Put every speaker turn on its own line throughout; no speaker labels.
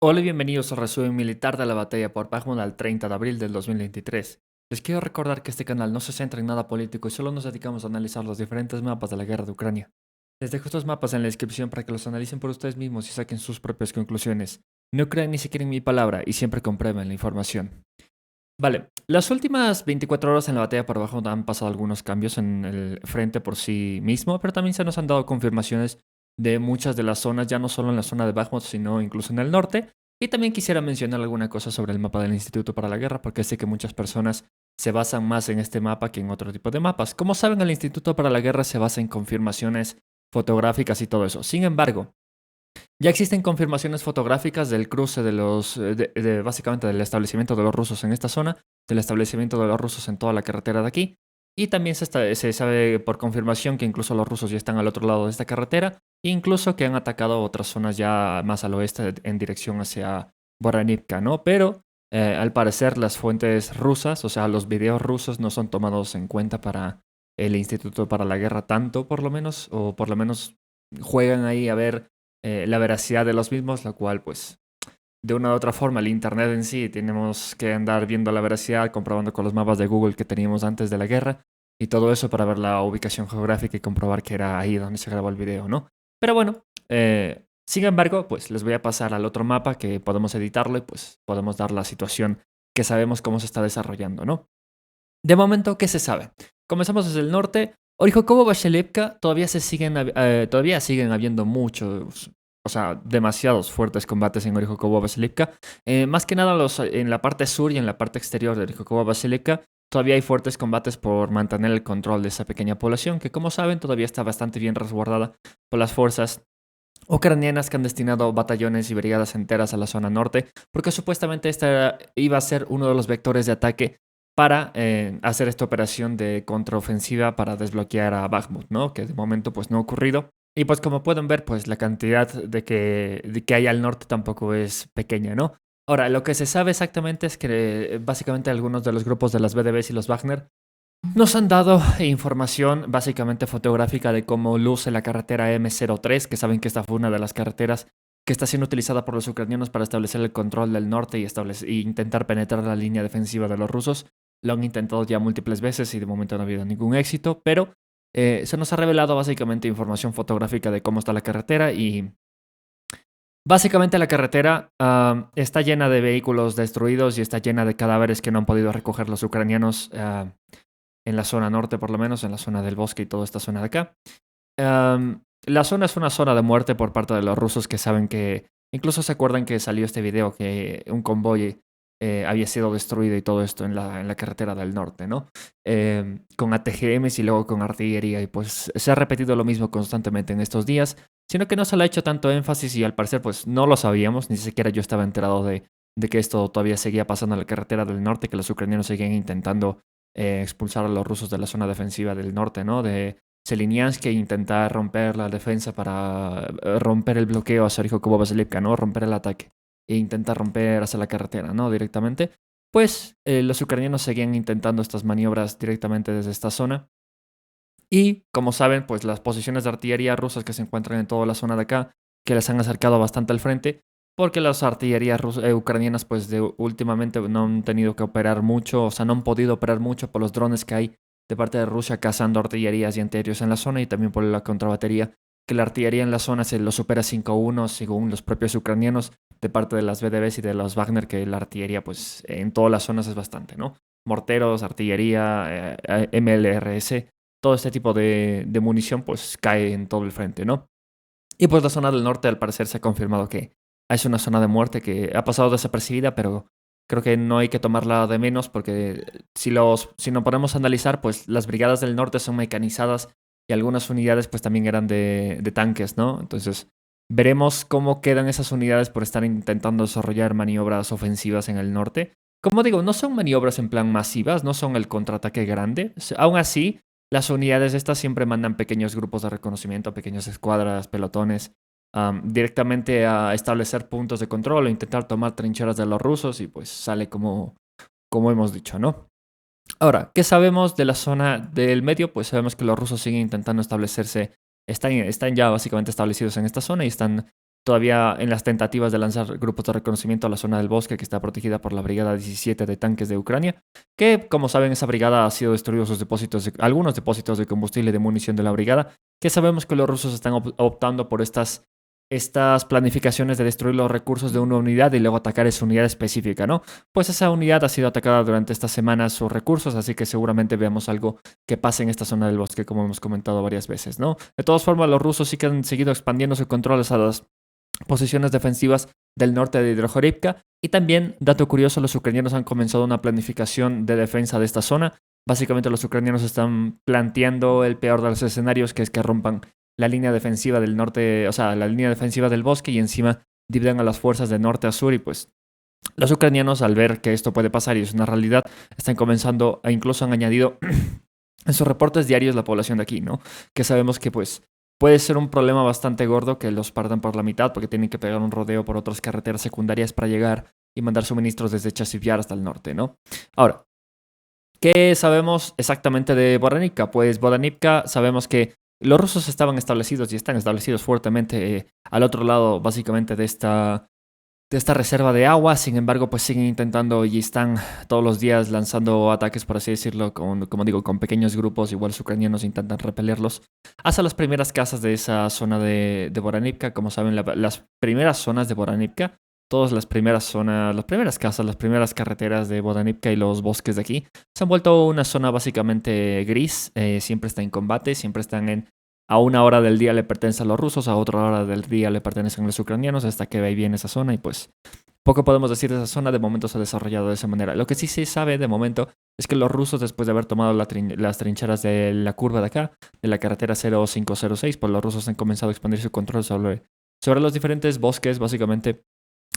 Hola y bienvenidos al resumen militar de la batalla por Bakhmut al 30 de abril del 2023. Les quiero recordar que este canal no se centra en nada político y solo nos dedicamos a analizar los diferentes mapas de la guerra de Ucrania. Les dejo estos mapas en la descripción para que los analicen por ustedes mismos y saquen sus propias conclusiones. No crean ni siquiera en mi palabra y siempre comprueben la información. Vale, las últimas 24 horas en la batalla por Bakhmut han pasado algunos cambios en el frente por sí mismo, pero también se nos han dado confirmaciones de muchas de las zonas, ya no solo en la zona de Bakhmut, sino incluso en el norte. Y también quisiera mencionar alguna cosa sobre el mapa del Instituto para la Guerra, porque sé que muchas personas se basan más en este mapa que en otro tipo de mapas. Como saben, el Instituto para la Guerra se basa en confirmaciones fotográficas y todo eso. Sin embargo, ya existen confirmaciones fotográficas del cruce de los, básicamente del establecimiento de los rusos en esta zona, del establecimiento de los rusos en toda la carretera de aquí. Y también se sabe por confirmación que incluso los rusos ya están al otro lado de esta carretera, e incluso que han atacado otras zonas ya más al oeste en dirección hacia Boranivka, ¿no? Pero al parecer las fuentes rusas, o sea, los videos rusos no son tomados en cuenta para el Instituto para la Guerra tanto, por lo menos, o por lo menos juegan ahí a ver la veracidad de los mismos, lo cual pues de una u otra forma el Internet en sí tenemos que andar viendo la veracidad, comprobando con los mapas de Google que teníamos antes de la guerra y todo eso para ver la ubicación geográfica y comprobar que era ahí donde se grabó el video, ¿no? Pero bueno, sin embargo, pues les voy a pasar al otro mapa que podemos editarlo y pues podemos dar la situación que sabemos cómo se está desarrollando, ¿no? De momento, ¿qué se sabe? Comenzamos desde el norte. Orijokovo, Vashelivka todavía siguen habiendo muchos, o sea, demasiados fuertes combates en Orijokovo, Vashelivka. Más que nada en la parte sur y en la parte exterior de Orijokovo, Vashelivka, todavía hay fuertes combates por mantener el control de esa pequeña población, que como saben todavía está bastante bien resguardada por las fuerzas ucranianas que han destinado batallones y brigadas enteras a la zona norte, porque supuestamente iba a ser uno de los vectores de ataque para hacer esta operación de contraofensiva para desbloquear a Bakhmut, ¿no? Que de momento pues no ha ocurrido. Y pues como pueden ver, pues la cantidad de que hay al norte tampoco es pequeña, ¿no? Ahora, lo que se sabe exactamente es que básicamente algunos de los grupos de las BDBs y los Wagner nos han dado información básicamente fotográfica de cómo luce la carretera M03, que saben que esta fue una de las carreteras que está siendo utilizada por los ucranianos para establecer el control del norte y intentar penetrar la línea defensiva de los rusos. Lo han intentado ya múltiples veces y de momento no ha habido ningún éxito, pero se nos ha revelado básicamente información fotográfica de cómo está la carretera y básicamente la carretera está llena de vehículos destruidos y está llena de cadáveres que no han podido recoger los ucranianos. En la zona norte, por lo menos, en la zona del bosque y toda esta zona de acá. La zona es una zona de muerte por parte de los rusos que saben que, incluso se acuerdan que salió este video que un convoy había sido destruido y todo esto en la carretera del norte, ¿no? Con ATGMs y luego con artillería y pues se ha repetido lo mismo constantemente en estos días, sino que no se le ha hecho tanto énfasis y al parecer pues no lo sabíamos, ni siquiera yo estaba enterado de que esto todavía seguía pasando en la carretera del norte, que los ucranianos seguían intentando expulsar a los rusos de la zona defensiva del norte, ¿no? De Seliniansk e intentar romper la defensa para romper el bloqueo hacia Orihoko Basilivka, ¿no? Romper el ataque e intentar romper hacia la carretera, ¿no? Directamente. Pues los ucranianos seguían intentando estas maniobras directamente desde esta zona. Y como saben, pues las posiciones de artillería rusas que se encuentran en toda la zona de acá, que les han acercado bastante al frente, porque las artillerías ucranianas pues últimamente no han tenido que operar mucho, o sea, no han podido operar mucho por los drones que hay de parte de Rusia cazando artillerías y antiaéreos en la zona y también por la contrabatería, que la artillería en la zona se lo supera 5-1 según los propios ucranianos, de parte de las VDBs y de los Wagner, que la artillería pues en todas las zonas es bastante, ¿no? Morteros, artillería, MLRS, todo este tipo de munición pues cae en todo el frente, ¿no? Y pues la zona del norte al parecer se ha confirmado que es una zona de muerte que ha pasado desapercibida, pero creo que no hay que tomarla de menos porque si nos ponemos a analizar, pues las brigadas del norte son mecanizadas y algunas unidades pues también eran de tanques, ¿no? Entonces veremos cómo quedan esas unidades por estar intentando desarrollar maniobras ofensivas en el norte. Como digo, no son maniobras en plan masivas, no son el contraataque grande. Aún así, las unidades estas siempre mandan pequeños grupos de reconocimiento, pequeñas escuadras, pelotones, directamente a establecer puntos de control o intentar tomar trincheras de los rusos y pues sale como hemos dicho, ¿no? Ahora, ¿qué sabemos de la zona del medio? Pues sabemos que los rusos siguen intentando establecerse, están ya básicamente establecidos en esta zona y están todavía en las tentativas de lanzar grupos de reconocimiento a la zona del bosque que está protegida por la Brigada 17 de tanques de Ucrania, que como saben esa brigada ha sido destruido sus depósitos, algunos depósitos de combustible y de munición de la brigada, que sabemos que los rusos están optando por estas planificaciones de destruir los recursos de una unidad y luego atacar esa unidad específica, ¿no? Pues esa unidad ha sido atacada durante estas semanas, sus recursos, así que seguramente veamos algo que pase en esta zona del bosque, como hemos comentado varias veces, ¿no? De todas formas, los rusos sí que han seguido expandiendo su control a las posiciones defensivas del norte de Hidrohorivka. Y también, dato curioso, los ucranianos han comenzado una planificación de defensa de esta zona. Básicamente los ucranianos están planteando el peor de los escenarios, que es que rompan la línea defensiva del norte, o sea, la línea defensiva del bosque y encima dividan a las fuerzas de norte a sur y pues los ucranianos al ver que esto puede pasar y es una realidad, están comenzando e incluso han añadido en sus reportes diarios la población de aquí, ¿no? Que sabemos que pues puede ser un problema bastante gordo que los partan por la mitad porque tienen que pegar un rodeo por otras carreteras secundarias para llegar y mandar suministros desde Chasiv Yar hasta el norte, ¿no? Ahora, ¿qué sabemos exactamente de Boranivka? Pues Boranivka sabemos que los rusos estaban establecidos y están establecidos fuertemente al otro lado básicamente de esta reserva de agua. Sin embargo, pues siguen intentando y están todos los días lanzando ataques, por así decirlo, como digo, con pequeños grupos. Igual los ucranianos intentan repelerlos hasta las primeras casas de esa zona de Boranivka. Como saben, las primeras zonas de Boranivka, todas las primeras zonas, las primeras casas, las primeras carreteras de Boranivka y los bosques de aquí se han vuelto una zona básicamente gris. Siempre está en combate, siempre están a una hora del día le pertenece a los rusos, a otra hora del día le pertenecen a los ucranianos, hasta que va y viene esa zona y pues poco podemos decir de esa zona, de momento se ha desarrollado de esa manera. Lo que sí se sabe de momento es que los rusos, después de haber tomado las trincheras de la curva de acá, de la carretera 0506, pues los rusos han comenzado a expandir su control sobre los diferentes bosques, básicamente.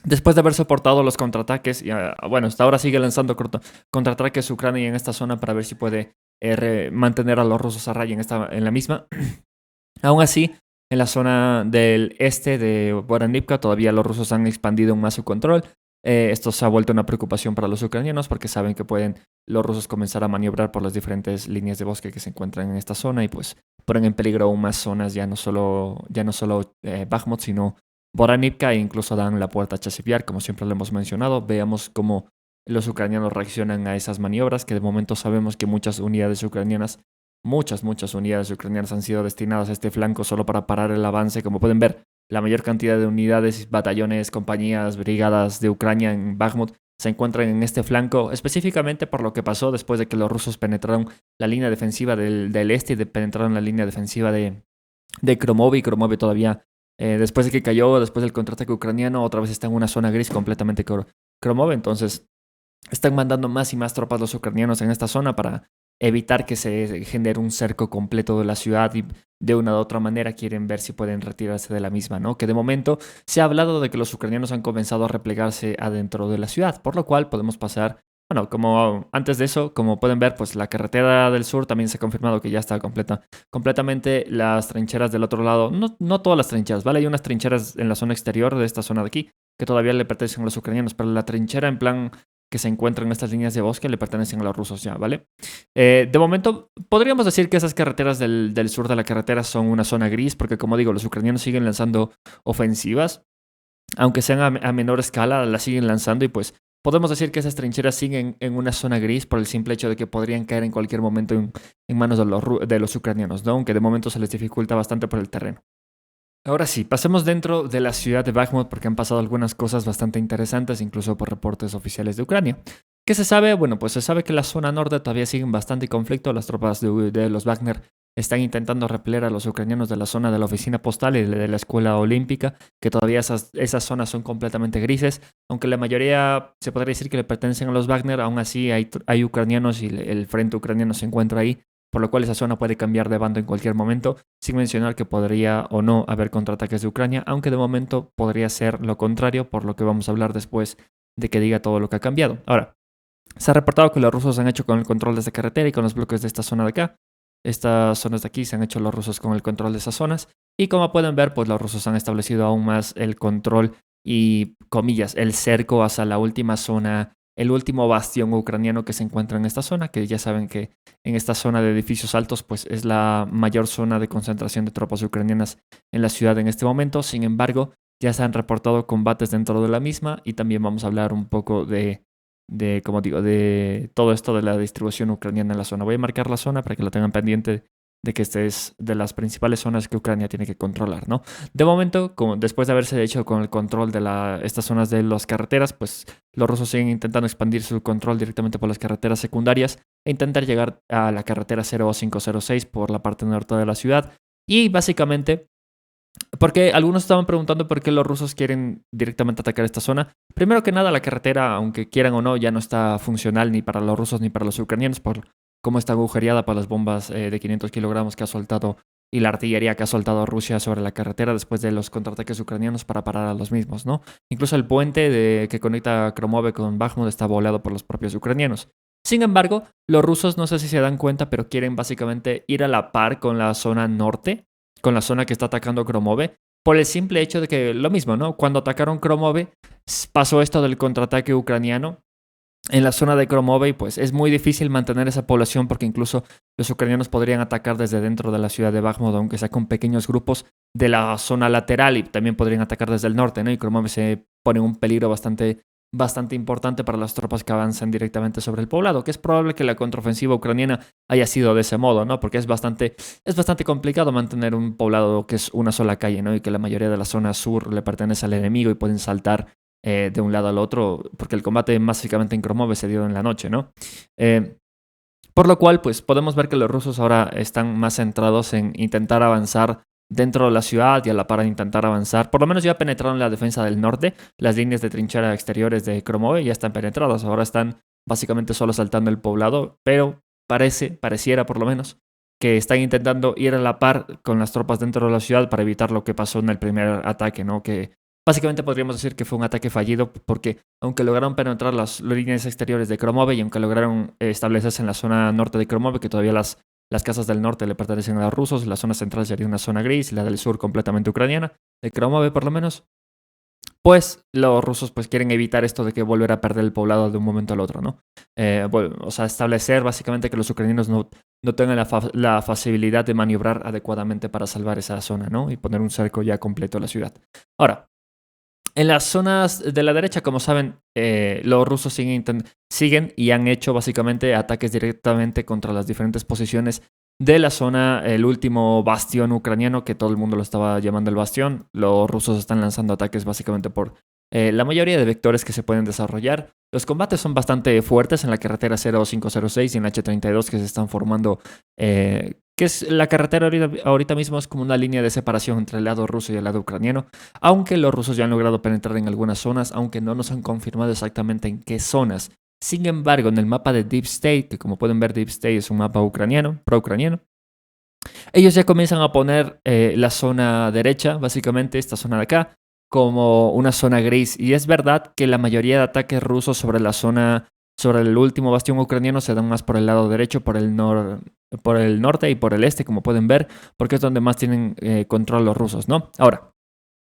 Después de haber soportado los contraataques, y bueno, hasta ahora sigue lanzando contraataques Ucrania en esta zona para ver si puede mantener a los rusos a raya en la misma. Aún así, en la zona del este de Boranivka todavía los rusos han expandido aún más su control. Esto se ha vuelto una preocupación para los ucranianos porque saben que pueden los rusos comenzar a maniobrar por las diferentes líneas de bosque que se encuentran en esta zona y pues ponen en peligro aún más zonas, ya no solo Bakhmut, sino Boranivka e incluso dan la puerta a Chasiv Yar, como siempre lo hemos mencionado. Veamos cómo los ucranianos reaccionan a esas maniobras, que de momento sabemos que muchas unidades ucranianas han sido destinadas a este flanco solo para parar el avance. Como pueden ver, la mayor cantidad de unidades, batallones, compañías, brigadas de Ucrania en Bakhmut se encuentran en este flanco, específicamente por lo que pasó después de que los rusos penetraron la línea defensiva del este y penetraron la línea defensiva de Kromov. Kromov todavía, después de que cayó, después del contraataque ucraniano, otra vez está en una zona gris completamente Kromov. Entonces, están mandando más y más tropas los ucranianos en esta zona para evitar que se genere un cerco completo de la ciudad y de una u otra manera quieren ver si pueden retirarse de la misma, ¿no? Que de momento se ha hablado de que los ucranianos han comenzado a replegarse adentro de la ciudad, por lo cual podemos pasar, bueno, como antes de eso, como pueden ver, pues la carretera del sur también se ha confirmado que ya está completamente las trincheras del otro lado, no todas las trincheras, ¿vale? Hay unas trincheras en la zona exterior de esta zona de aquí que todavía le pertenecen a los ucranianos, pero la trinchera en plan que se encuentran en estas líneas de bosque le pertenecen a los rusos ya, ¿vale? De momento, podríamos decir que esas carreteras del sur de la carretera son una zona gris, porque como digo, los ucranianos siguen lanzando ofensivas, aunque sean a menor escala, las siguen lanzando y pues podemos decir que esas trincheras siguen en una zona gris por el simple hecho de que podrían caer en cualquier momento en manos de los ucranianos, ¿no? Aunque de momento se les dificulta bastante por el terreno. Ahora sí, pasemos dentro de la ciudad de Bakhmut porque han pasado algunas cosas bastante interesantes, incluso por reportes oficiales de Ucrania. ¿Qué se sabe? Bueno, pues se sabe que la zona norte todavía sigue en bastante conflicto. Las tropas de los Wagner están intentando repeler a los ucranianos de la zona de la oficina postal y de la escuela olímpica, que todavía esas zonas son completamente grises. Aunque la mayoría se podría decir que le pertenecen a los Wagner, aún así hay ucranianos y el frente ucraniano se encuentra ahí, por lo cual esa zona puede cambiar de bando en cualquier momento, sin mencionar que podría o no haber contraataques de Ucrania, aunque de momento podría ser lo contrario, por lo que vamos a hablar después de que diga todo lo que ha cambiado. Ahora, se ha reportado que los rusos han hecho con el control de esta carretera y con los bloques de esta zona de acá. Estas zonas de aquí se han hecho los rusos con el control de esas zonas. Y como pueden ver, pues los rusos han establecido aún más el control y, comillas, el cerco hacia la última zona, el último bastión ucraniano que se encuentra en esta zona, que ya saben que en esta zona de edificios altos pues es la mayor zona de concentración de tropas ucranianas en la ciudad en este momento. Sin embargo, ya se han reportado combates dentro de la misma y también vamos a hablar un poco de como digo, de todo esto de la distribución ucraniana en la zona. Voy a marcar la zona para que lo tengan pendiente de que este es de las principales zonas que Ucrania tiene que controlar, ¿no? De momento, como después de haberse hecho con el control de estas zonas de las carreteras, pues los rusos siguen intentando expandir su control directamente por las carreteras secundarias e intentar llegar a la carretera 0506 por la parte norte de la ciudad. Y básicamente, porque algunos estaban preguntando por qué los rusos quieren directamente atacar esta zona. Primero que nada, la carretera, aunque quieran o no, ya no está funcional ni para los rusos ni para los ucranianos por cómo está agujereada para las bombas de 500 kilogramos que ha soltado y la artillería que ha soltado Rusia sobre la carretera después de los contraataques ucranianos para parar a los mismos, ¿no? Incluso el puente que conecta Kromove con Bakhmut está volado por los propios ucranianos. Sin embargo, los rusos no sé si se dan cuenta, pero quieren básicamente ir a la par con la zona norte, con la zona que está atacando Kromove, por el simple hecho de que lo mismo, ¿no? Cuando atacaron Kromove, pasó esto del contraataque ucraniano en la zona de Kromove, pues es muy difícil mantener esa población porque incluso los ucranianos podrían atacar desde dentro de la ciudad de Bakhmut, aunque sea con pequeños grupos de la zona lateral y también podrían atacar desde el norte, ¿no? Y Kromove se pone en un peligro bastante importante para las tropas que avanzan directamente sobre el poblado, que es probable que la contraofensiva ucraniana haya sido de ese modo, ¿no? Porque es bastante complicado mantener un poblado que es una sola calle, ¿no? Y que la mayoría de la zona sur le pertenece al enemigo y pueden saltar de un lado al otro, porque el combate básicamente en Kromove se dio en la noche, ¿no? Por lo cual, pues podemos ver que los rusos ahora están más centrados en intentar avanzar dentro de la ciudad y a la par de intentar avanzar. Por lo menos ya penetraron la defensa del norte. Las líneas de trinchera exteriores de Kromove ya están penetradas. Ahora están básicamente solo saltando el poblado, pero pareciera por lo menos, que están intentando ir a la par con las tropas dentro de la ciudad para evitar lo que pasó en el primer ataque, ¿no? Que básicamente podríamos decir que fue un ataque fallido porque aunque lograron penetrar las líneas exteriores de Kromove y aunque lograron establecerse en la zona norte de Kromove, que todavía las casas del norte le pertenecen a los rusos, la zona central sería una zona gris y la del sur completamente ucraniana, de Kromove por lo menos, pues los rusos pues quieren evitar esto de que volver a perder el poblado de un momento al otro, ¿no? O sea, establecer básicamente que los ucranianos no tengan la facilidad de maniobrar adecuadamente para salvar esa zona, ¿no? Y poner un cerco ya completo a la ciudad. Ahora, en las zonas de la derecha, como saben, los rusos siguen y han hecho básicamente ataques directamente contra las diferentes posiciones de la zona, el último bastión ucraniano, que todo el mundo lo estaba llamando el bastión. Los rusos están lanzando ataques básicamente por la mayoría de vectores que se pueden desarrollar. Los combates son bastante fuertes en la carretera 0506 y en la H32 que se están formando, que es la carretera ahorita mismo es como una línea de separación entre el lado ruso y el lado ucraniano, aunque los rusos ya han logrado penetrar en algunas zonas, aunque no nos han confirmado exactamente en qué zonas. Sin embargo, en el mapa de Deep State, que como pueden ver Deep State es un mapa ucraniano, pro-ucraniano, ellos ya comienzan a poner la zona derecha, básicamente esta zona de acá, como una zona gris. Y es verdad que la mayoría de ataques rusos sobre la zona, sobre el último bastión ucraniano se dan más por el lado derecho, por el norte y por el este, como pueden ver, porque es donde más tienen control los rusos, ¿no? Ahora,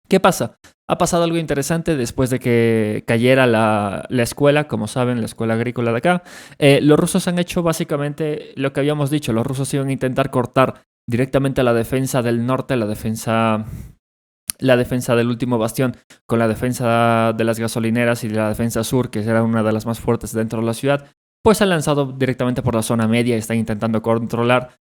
¿qué pasa? Ha pasado algo interesante después de que cayera la escuela, como saben, la escuela agrícola de acá. Los rusos han hecho básicamente lo que habíamos dicho. Los rusos iban a intentar cortar directamente la defensa del norte, la defensa del último bastión, con la defensa de las gasolineras y la defensa sur, que era una de las más fuertes dentro de la ciudad. Pues han lanzado directamente por la zona media y están intentando controlar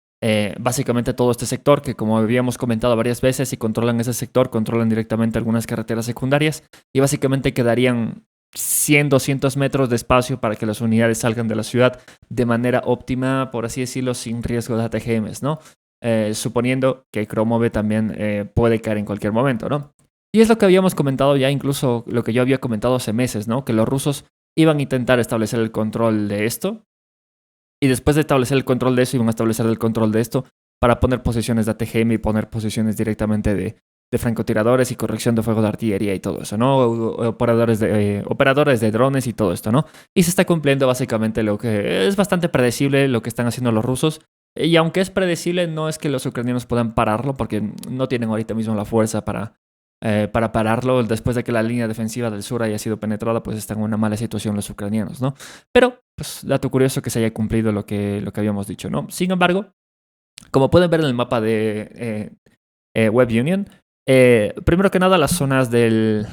básicamente todo este sector que, como habíamos comentado varias veces, si controlan ese sector, controlan directamente algunas carreteras secundarias y básicamente quedarían 100-200 metros de espacio para que las unidades salgan de la ciudad de manera óptima, por así decirlo, sin riesgo de ATGMs, ¿no? Suponiendo que Kromove también puede caer en cualquier momento, ¿no? Y es lo que habíamos comentado ya, incluso lo que yo había comentado hace meses, ¿no? Que los rusos iban a intentar establecer el control de esto. Y después de establecer el control de eso, iban a establecer el control de esto para poner posiciones de ATGM y poner posiciones directamente de francotiradores y corrección de fuego de artillería y todo eso, ¿no? Operadores de drones y todo esto, ¿no? Y se está cumpliendo básicamente lo que es bastante predecible lo que están haciendo los rusos. Y aunque es predecible, no es que los ucranianos puedan pararlo porque no tienen ahorita mismo la fuerza para pararlo. Después de que la línea defensiva del sur haya sido penetrada, pues están en una mala situación los ucranianos, ¿no? Pero, pues, dato curioso que se haya cumplido lo que habíamos dicho, ¿no? Sin embargo, como pueden ver en el mapa de Web Union, Primero que nada, las zonas del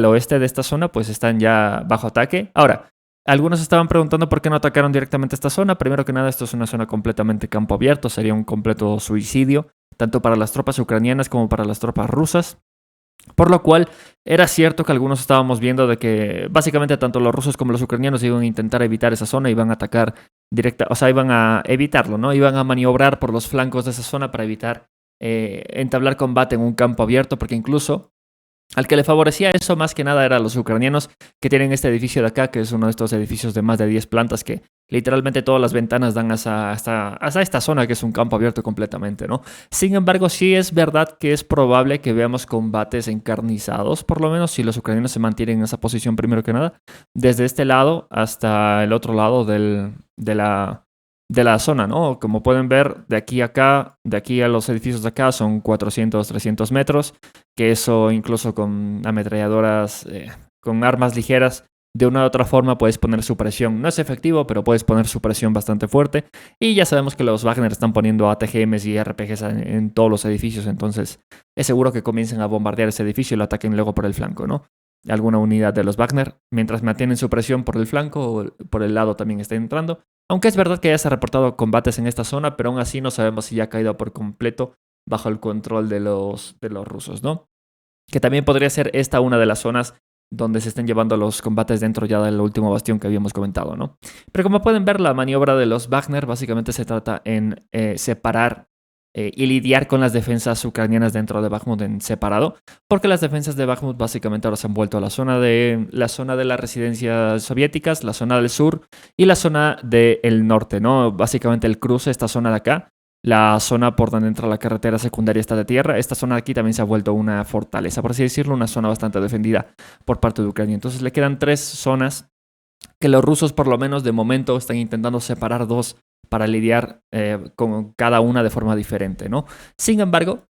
oeste de esta zona pues están ya bajo ataque. Ahora, algunos estaban preguntando por qué no atacaron directamente esta zona. Primero que nada, esto es una zona completamente campo abierto, sería un completo suicidio, tanto para las tropas ucranianas como para las tropas rusas. Por lo cual, era cierto que algunos estábamos viendo de que básicamente tanto los rusos como los ucranianos iban a intentar evitar esa zona, iban a atacar directa, o sea, iban a evitarlo, ¿no? Iban a maniobrar por los flancos de esa zona para evitar entablar combate en un campo abierto, porque incluso al que le favorecía eso más que nada eran los ucranianos que tienen este edificio de acá, que es uno de estos edificios de más de 10 plantas que literalmente todas las ventanas dan hasta esta zona que es un campo abierto completamente, ¿no? Sin embargo, sí es verdad que es probable que veamos combates encarnizados, por lo menos si los ucranianos se mantienen en esa posición primero que nada, desde este lado hasta el otro lado de la zona, ¿no? Como pueden ver, de aquí a acá, de aquí a los edificios de acá son 400, 300 metros, que eso incluso con ametralladoras, con armas ligeras, de una u otra forma puedes poner su presión. No es efectivo, pero puedes poner su presión bastante fuerte. Y ya sabemos que los Wagner están poniendo ATGMs y RPGs en todos los edificios, entonces es seguro que comiencen a bombardear ese edificio y lo ataquen luego por el flanco, ¿no? Alguna unidad de los Wagner, mientras mantienen su presión por el flanco, por el lado también está entrando. Aunque es verdad que ya se ha reportado combates en esta zona, pero aún así no sabemos si ya ha caído por completo bajo el control de los rusos, ¿no? Que también podría ser esta una de las zonas donde se estén llevando los combates dentro ya del último bastión que habíamos comentado, ¿no? Pero como pueden ver, la maniobra de los Wagner básicamente se trata en separar y lidiar con las defensas ucranianas dentro de Bakhmut en separado, porque las defensas de Bakhmut básicamente ahora se han vuelto a la zona de las residencias soviéticas, la zona del sur y la zona del norte, ¿no? Básicamente el cruce, esta zona de acá, la zona por donde entra la carretera secundaria está de tierra. Esta zona de aquí también se ha vuelto una fortaleza, por así decirlo, una zona bastante defendida por parte de Ucrania. Entonces le quedan 3 zonas que los rusos por lo menos de momento están intentando separar dos para lidiar con cada una de forma diferente, ¿no? Sin embargo,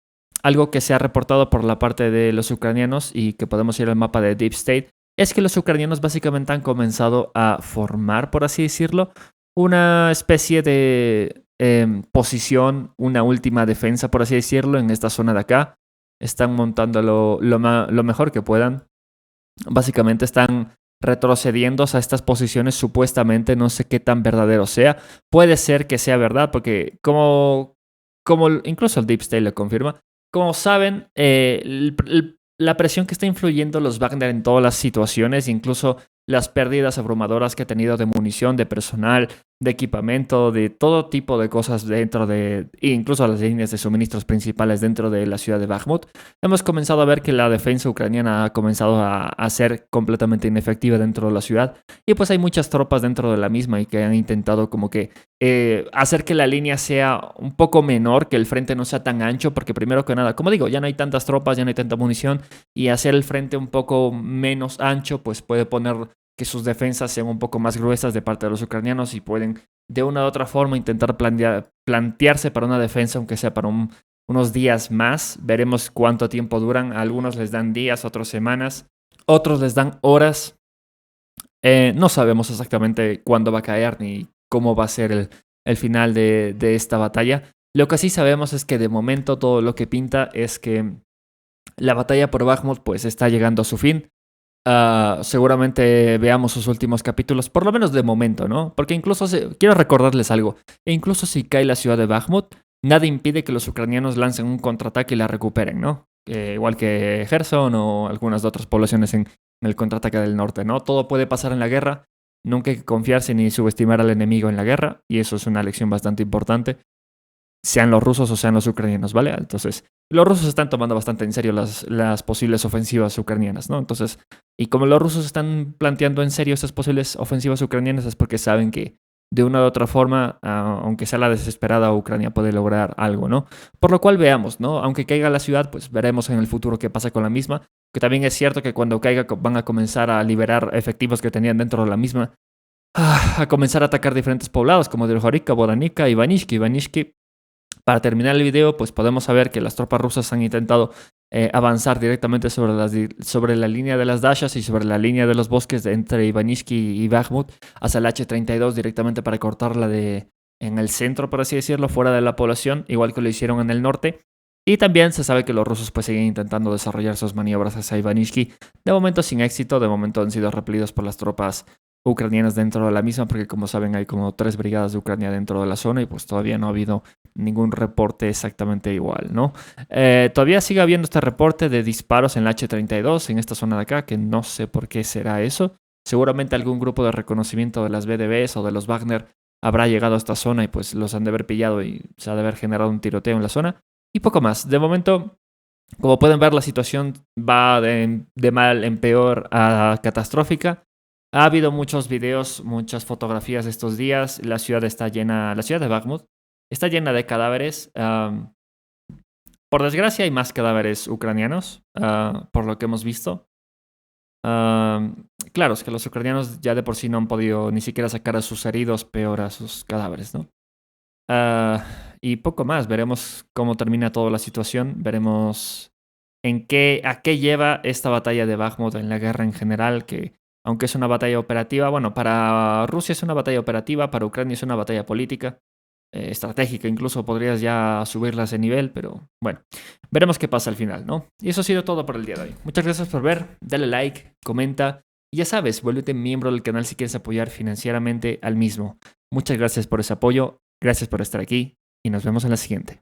algo que se ha reportado por la parte de los ucranianos y que podemos ir al mapa de Deep State es que los ucranianos básicamente han comenzado a formar, por así decirlo, una especie de posición, una última defensa, por así decirlo, en esta zona de acá. Están montando lo mejor que puedan. Básicamente están retrocediendo a estas posiciones supuestamente, no sé qué tan verdadero sea. Puede ser que sea verdad, porque como incluso el Deep State lo confirma, como saben, la presión que está influyendo los Wagner en todas las situaciones, incluso las pérdidas abrumadoras que ha tenido de munición, de personal, de equipamiento, de todo tipo de cosas dentro de, incluso las líneas de suministros principales dentro de la ciudad de Bakhmut, hemos comenzado a ver que la defensa ucraniana ha comenzado a ser completamente inefectiva dentro de la ciudad y pues hay muchas tropas dentro de la misma y que han intentado como que hacer que la línea sea un poco menor, que el frente no sea tan ancho, porque primero que nada, como digo, ya no hay tantas tropas, ya no hay tanta munición y hacer el frente un poco menos ancho pues puede poner que sus defensas sean un poco más gruesas de parte de los ucranianos y pueden de una u otra forma intentar plantearse para una defensa, aunque sea para unos días más. Veremos cuánto tiempo duran. A algunos les dan días, otros semanas, otros les dan horas. No sabemos exactamente cuándo va a caer ni cómo va a ser el final de esta batalla. Lo que sí sabemos es que de momento todo lo que pinta es que la batalla por Bakhmut pues está llegando a su fin. Seguramente veamos sus últimos capítulos, por lo menos de momento, ¿no? Porque incluso, quiero recordarles algo, incluso si cae la ciudad de Bakhmut, nada impide que los ucranianos lancen un contraataque y la recuperen, ¿no? Igual que Gerson o algunas de otras poblaciones en el contraataque del norte, ¿no? Todo puede pasar en la guerra, nunca hay que confiarse ni subestimar al enemigo en la guerra, y eso es una lección bastante importante, sean los rusos o sean los ucranianos, ¿vale? Entonces, los rusos están tomando bastante en serio las posibles ofensivas ucranianas, ¿no? Entonces, y como los rusos están planteando en serio estas posibles ofensivas ucranianas es porque saben que de una u otra forma, aunque sea la desesperada, Ucrania puede lograr algo, ¿no? Por lo cual veamos, ¿no? Aunque caiga la ciudad, pues veremos en el futuro qué pasa con la misma, que también es cierto que cuando caiga van a comenzar a liberar efectivos que tenían dentro de la misma, a comenzar a atacar diferentes poblados como Delhorivka, Bodanica, Ivanishki. Para terminar el video, pues podemos saber que las tropas rusas han intentado avanzar directamente sobre la línea de las dashas y sobre la línea de los bosques entre Ivanishki y Bakhmut hacia el H-32 directamente para cortarla en el centro, por así decirlo, fuera de la población, igual que lo hicieron en el norte. Y también se sabe que los rusos pues siguen intentando desarrollar sus maniobras hacia Ivanishki. De momento sin éxito, de momento han sido repelidos por las tropas ucranianas dentro de la misma, porque como saben hay como 3 brigadas de Ucrania dentro de la zona y pues todavía no ha habido ningún reporte exactamente igual, ¿no? Todavía sigue habiendo este reporte de disparos en la H-32 en esta zona de acá, que no sé por qué será eso. Seguramente algún grupo de reconocimiento de las BDBs o de los Wagner habrá llegado a esta zona y pues los han de haber pillado y se ha de haber generado un tiroteo en la zona. Y poco más. De momento, como pueden ver, la situación va de mal en peor a catastrófica. Ha habido muchos videos, muchas fotografías estos días. La ciudad está llena, la ciudad de Bakhmut está llena de cadáveres. Por desgracia hay más cadáveres ucranianos, por lo que hemos visto. Claro, es que los ucranianos ya de por sí no han podido ni siquiera sacar a sus heridos, peor a sus cadáveres, ¿no? Ah, y poco más, veremos cómo termina toda la situación, veremos a qué lleva esta batalla de Bakhmut en la guerra en general, que aunque es una batalla operativa, bueno, para Rusia es una batalla operativa, para Ucrania es una batalla política, estratégica, incluso podrías ya subirlas de nivel, pero bueno, veremos qué pasa al final, ¿no? Y eso ha sido todo por el día de hoy. Muchas gracias por ver, dale like, comenta, y ya sabes, vuélvete miembro del canal si quieres apoyar financieramente al mismo. Muchas gracias por ese apoyo. Gracias por estar aquí y nos vemos en la siguiente.